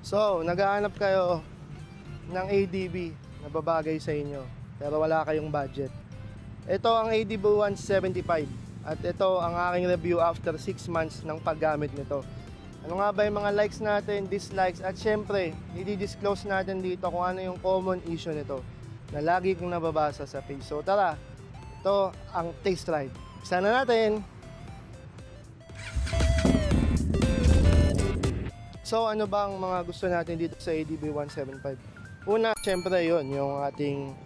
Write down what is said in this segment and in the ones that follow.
So, naghahanap kayo ng ADB na babagay sa inyo pero wala kayong budget. Ito ang ADB 175 at ito ang aking review after 6 months ng paggamit nito. Ano nga ba yung mga likes natin, dislikes, at syempre, i-disclose natin dito kung ano yung common issue nito na lagi kong nababasa sa page. So tara, ito ang taste ride. Isa na natin! So ano ba ang mga gusto natin dito sa ADB 175? Una, syempre yun, yung ating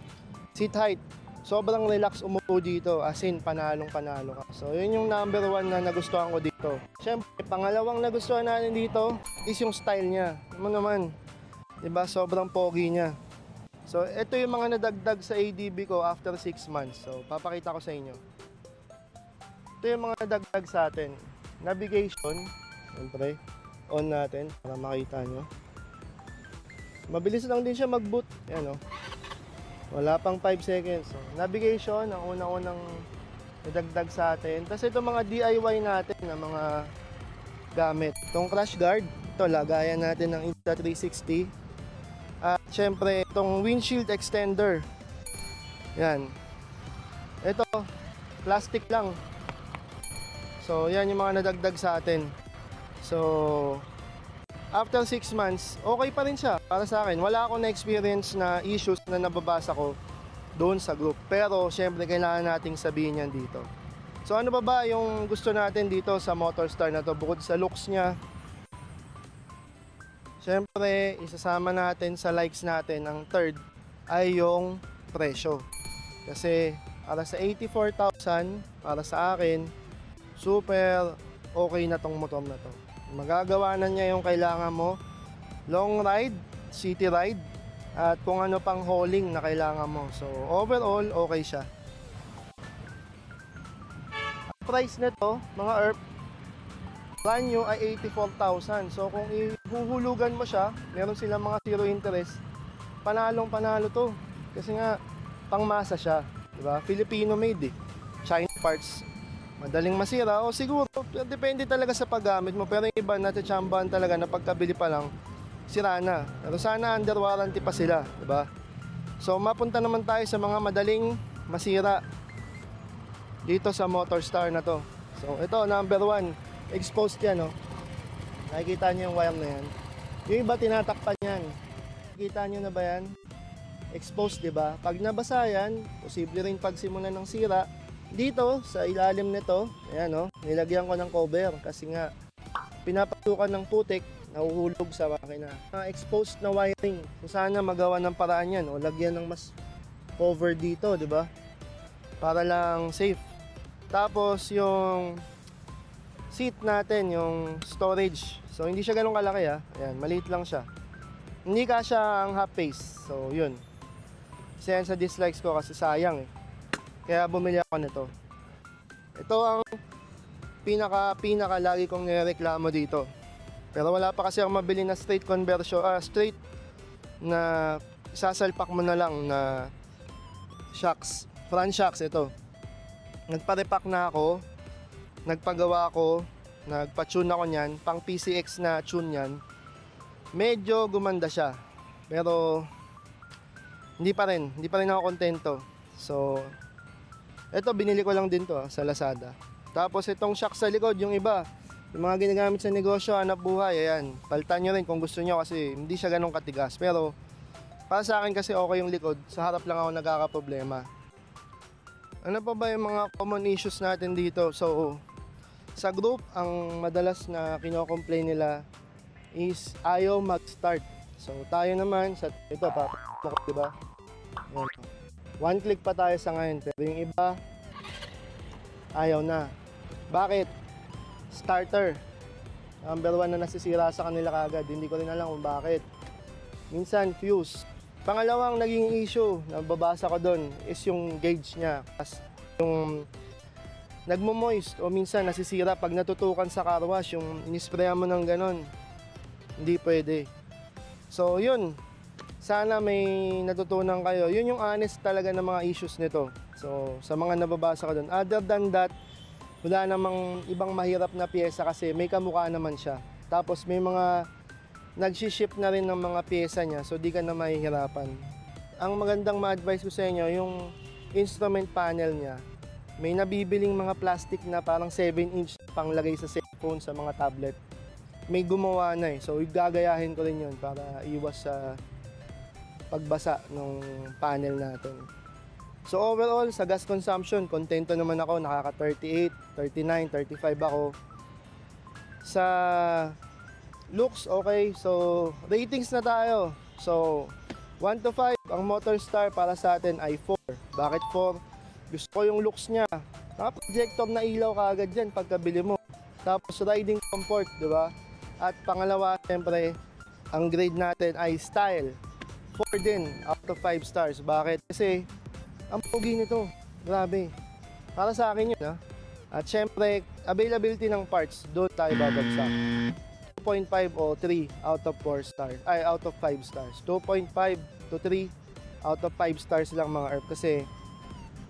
seat height. Sobrang relax umupo dito, as in panalo ka. So yun yung number 1 na nagustuhan ko dito. Syempre, pangalawang nagustuhan natin dito is yung style niya. Ano naman, diba, sobrang pogi niya. So ito yung mga nadagdag sa ADB ko after 6 months. So papakita ko sa inyo. Ito yung mga nadagdag sa atin. Navigation, syempre, on natin para makita nyo. Mabilis lang din siya mag-boot. Yan, oh. Wala pang 5 seconds. So, navigation, ang unang-unang nadagdag sa atin. Tapos ito mga DIY natin na mga gamit. Itong crash guard, ito lagayan natin ng Insta360. At syempre, itong windshield extender. Yan. Ito, plastic lang. So, yan yung mga nadagdag sa atin. So, after 6 months, okay pa rin siya para sa akin. Wala akong na-experience na issues na nababasa ko doon sa group. Pero, syempre, kailangan nating sabihin yan dito. So, ano ba yung gusto natin dito sa Motorstar na to bukod sa looks niya? Syempre, isasama natin sa likes natin. Ang third ay yung presyo. Kasi, para sa 84,000, para sa akin, super okay na tong motor na to. Magagawa na niya yung kailangan mo, long ride, city ride, at kung ano pang hauling na kailangan mo. So overall, okay siya. Ang price nito, mga ERP, brand new ay 84,000. So kung ihuhulugan mo siya, meron silang mga zero interest, panalo to. Kasi nga, pangmasa siya, diba? Filipino made eh. China parts. Madaling masira o siguro depende talaga sa paggamit mo, pero yung iba natachambahan talaga na pagkabili pa lang sira na. Pero sana under warranty pa sila, diba? So mapunta naman tayo sa mga madaling masira dito sa Motorstar na to. So ito, number 1, exposed yan, oh. Nakikita niyo yung wire na yan. Yung iba tinatakpan yan. Nakikita niyo na ba yan? Exposed, diba? Pag nabasa yan, posible rin pagsimulan ng sira. Dito, sa ilalim nito, ayan, oh, nilagyan ko ng cover kasi nga pinapasukan ng putik, nahuhulog sa makina. Exposed na wiring. So sana magawa ng paraan yan o lagyan ng mas cover dito, di ba? Para lang safe. Tapos yung seat natin, yung storage. So hindi siya ganun kalaki, ah. Ayan, maliit lang siya. Hindi kasya ang half face. So yun. Isa yan sa dislikes ko kasi sayang eh. Kaya bumili ako nito. Ito ang pinaka lagi kong nireklamo dito. Pero wala pa kasi akong mabili na straight conversion, straight na sasalpak mo na lang na shocks, front shocks ito. Nagpa-repack na ako, nagpagawa ako, nagpa-tune ako niyan, pang PCX na tune yan. Medyo gumanda siya. Pero hindi pa rin ako kontento. So ito, binili ko lang din to sa Lazada. Tapos itong shock sa likod, yung iba, yung mga ginagamit sa negosyo, hanap buhay, ayan. Palitan nyo rin kung gusto nyo kasi hindi siya ganun katigas. Pero para sa akin kasi okay yung likod, sa harap lang ako nagkakaproblema. Ano pa ba yung mga common issues natin dito? So, sa group, ang madalas na kino-complain nila is ayaw mag-start. So, tayo naman, sa ito pa, diba? Ayan. One click pa tayo sa ngayon, pero yung iba ayaw na. Bakit? Starter. Number 1 na nasisira sa kanila kagad. Hindi ko rin alam kung bakit. Minsan fuse. Pangalawang naging issue na babasa ko doon is yung gauge niya. Yung nagmo-moist o minsan nasisira pag natutukan sa car wash, yung inisprayan mo ng ganon. Hindi pwede. So yun. Sana may natutunan kayo. Yun yung honest talaga ng mga issues nito. So, sa mga nababasa ko doon. Other than that, wala namang ibang mahirap na pyesa kasi may kamukha naman siya. Tapos may mga nag-ship na rin ng mga pyesa niya, so di ka na mahihirapan. Ang magandang ma-advise ko sa inyo, yung instrument panel niya, may nabibiling mga plastic na parang 7-inch panglagay sa cellphone, sa mga tablet. May gumawa na so gagayahin ko rin yun para iwas sa pagbasa ng panel natin. So overall, sa gas consumption, kontento naman ako, nakaka 38, 39, 35 ako. Sa looks, okay. So ratings na tayo. So 1 to 5, ang MotorStar para sa atin ay 4. Bakit 4? Gusto ko yung looks niya. Naka-projector na ilaw kaagad dyan pagkabili mo. Tapos riding comfort, di ba? At pangalawa, siyempre, ang grade natin ay style. 4 din, out of 5 stars. Bakit? Kasi, ang pogi nito. Grabe. Para sa akin yun, ha? At siyempre, availability ng parts, doon tayo babagsak. 2.5 o 3 out of 4 stars. Ay, out of 5 stars. 2.5 to 3 out of 5 stars lang mga ERP. Kasi,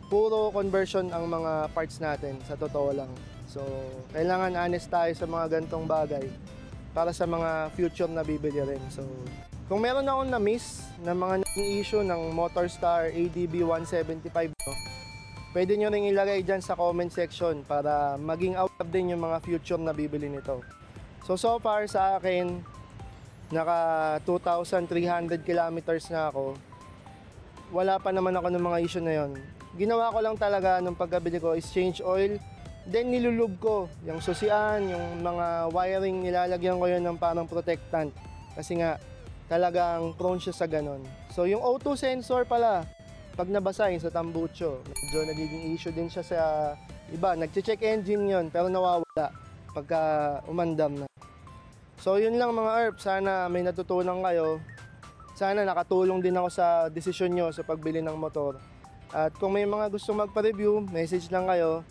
puro conversion ang mga parts natin, sa totoo lang. So, kailangan honest tayo sa mga gantong bagay para sa mga future na bibili rin. So, kung meron akong na-miss na mga naging issue ng MotorStar ADB 175, pwede nyo rin ilagay dyan sa comment section para maging out of din yung mga future na bibili nito. So far sa akin, naka 2,300 kilometers na ako. Wala pa naman ako ng mga issue na yon. Ginawa ko lang talaga nung pagkabili ko is change oil. Then nilulub ko yung susian, yung mga wiring, nilalagyan ko yun ng parang protectant. Kasi nga, talagang prone siya sa ganon. So yung O2 sensor pala, pag nabasa yun sa tambucho, medyo nagiging issue din siya sa iba. Nag-check engine yun, pero nawawala pagka umandam na. So yun lang mga ERP, sana may natutunan kayo. Sana nakatulong din ako sa desisyon nyo sa pagbili ng motor. At kung may mga gusto magpa-review, message lang kayo.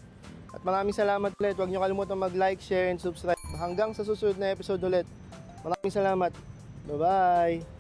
At maraming salamat ulit. Huwag nyo kalimutan mag-like, share, and subscribe. Hanggang sa susunod na episode ulit. Maraming salamat. Bye-bye!